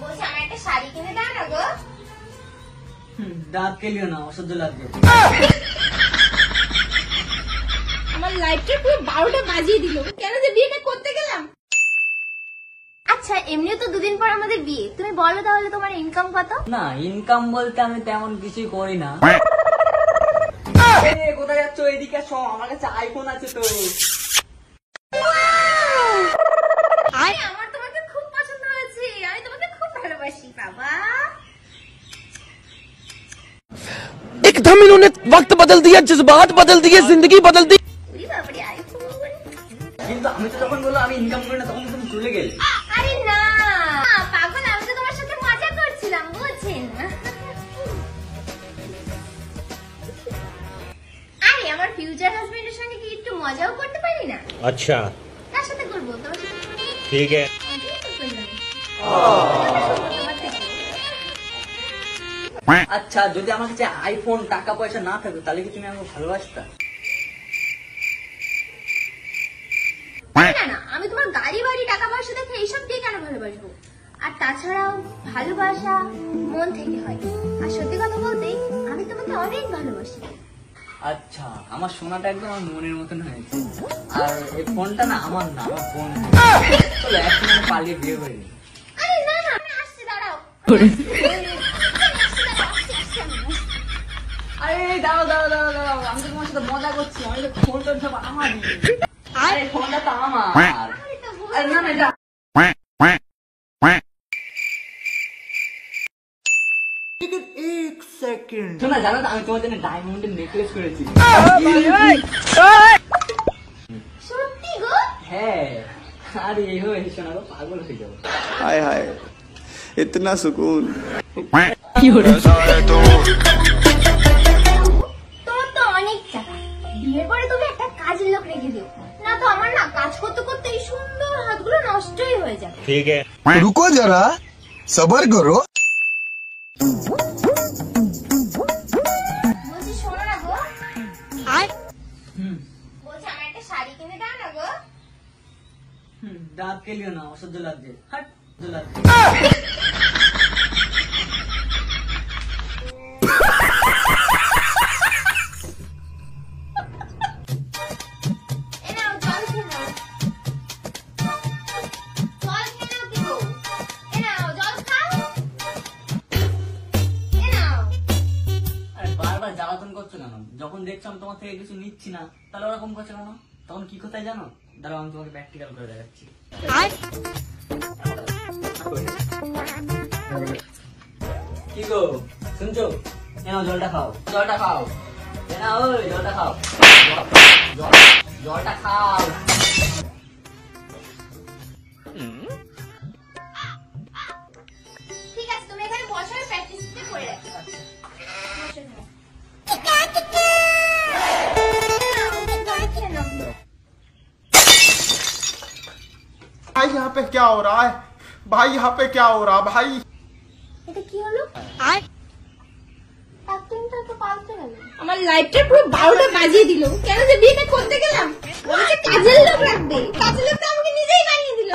বলছি আমার একটা শাড়ি কিনে দাও না গো। দাঁত কেলিও না, অসহ্য লাগবে। আমার লাইফটা পুরো 12টা বাজিয়ে দিল। কেন যে বিয়েটা করতে গেলাম? আচ্ছা এমনিও তো দুদিন পর আমাদের বিয়ে, তুমি বলো তাহলে তোমার ইনকাম কত? না, ইনকাম বলতে আমি তেমন কিছুই করি না। কোথায় যাচ্ছ? এদিকে আসো, আমার কাছে আইফোন আছে তো। আমার তোমাকে খুব পছন্দ হয়েছে, আমি তোমাকে খুব ভালোবাসি বাবা। एकदम इन्होंने वक्त बदल दिया, जज्बात बदल दिए, जिंदगी बदल दी। কিন্তু আমি তো যখন বললাম আমি ইনকাম করি না তখন তুমি চলে গেলে। আরে না পাগল, আমি তো তোমার সাথে মজা করছিলাম, বুঝছেন? আরে আমার ফিউচার হাজবেন্ডের সঙ্গে কি একটু মজাও করতে পারি না? अच्छा কার সাথে করবো? তোমার সাথে। ठीक है। আচ্ছা যদি আমার কাছে আইফোন টাকা পয়সা না থাকতো তাহলে কি তুমি আমাকে ভালোবাসতা? না না, আমি তোমার গাড়ি বাড়ি টাকা পয়সা দেখে এইসব দিয়ে কেন ভালোবাসবো? আর তাছাড়াও ভালোবাসা মন থেকে হয়। আর সত্যি কথা বলতে আমি তোমাকে অনেক ভালোবাসি। আচ্ছা আমার সোনাটা একদম আমার মনের মতন হয়েছে। আর এই ফোনটা না আমার না, আমার বোন। চলো এখন আমি পালিয়ে বিয়ে করে নিই। আরে না না, আমি আসছি, দাঁড়াও। আরে দাঁড়াও দাঁড়াও দাঁড়াও দাঁড়াও, আমি তো তোমার সাথে মজা করছি। আমি তো ফোনটা সব আমারই। আরে ফোনটা তো আমার। আরে না না এটা एक सेकंड শোনা, জানো তো আমি তোমার জন্য ডায়মন্ডের নেকলেস করেছি। সত্যি গো? হ্যাঁ, আরে এই হয়ে শোনা গো, পাগল হয়ে যাবো। हाय हाय इतना सुकून। তোর তো অনেক টাকা, বিয়ের পরে তুমি একটা কাজের লোক রেখে দিও না তো। আমার না কাজ করতে করতে এই সুন্দর হাতগুলো নষ্টই হয়ে যাবে। ठीक है। रुको जरा सबर करो। বলছি শোনো না গো, হুম বলছি আমার একটা শাড়ি কিনে দাও না গো। দাঁত কেলিও না, অসহ্য লাগছে। হাট, অসহ্য লাগছে। এ নাও জল খেয়ে নাও। জল খেয়ে নাও কি গো? এ নাও জল খাও। এ নাও। আরে বারবার জ্বালাতন করছো কেন? যখন দেখছো আমি তোমার থেকে কিছু নিচ্ছি না তাহলে ওরকম করছো কেন? তখন কি কোথায় জানো? দাঁড়াও আমি তোমাকে প্র্যাকটিক্যাল করে দেখাচ্ছি। কি গো শুনছো? এ নাও জলটা খাও, জলটা খাও। এ নাও, ওই জলটা খাও, জলটা খাও। ঠিক আছে, তুমি এখানে বসো, আমি প্র্যাকটিসটা করে রাখি। বসো এখানে। জল খেয়ে নাও। भाई यहाँ पे क्या हो रहा है? भाई यहाँ पे क्या हो रहा है भाई? এটা কি হলো? অ্যাক্টিংটা তো পাল্টে গেল। আমার লাইফটা পুরো 12টা বাজিয়ে দিল। কেন যে বিয়েটা করতে গেলাম? বলেছে কাজের লোক রাখবে, কাজের লোকটা আমাকে নিজেই বানিয়ে দিল।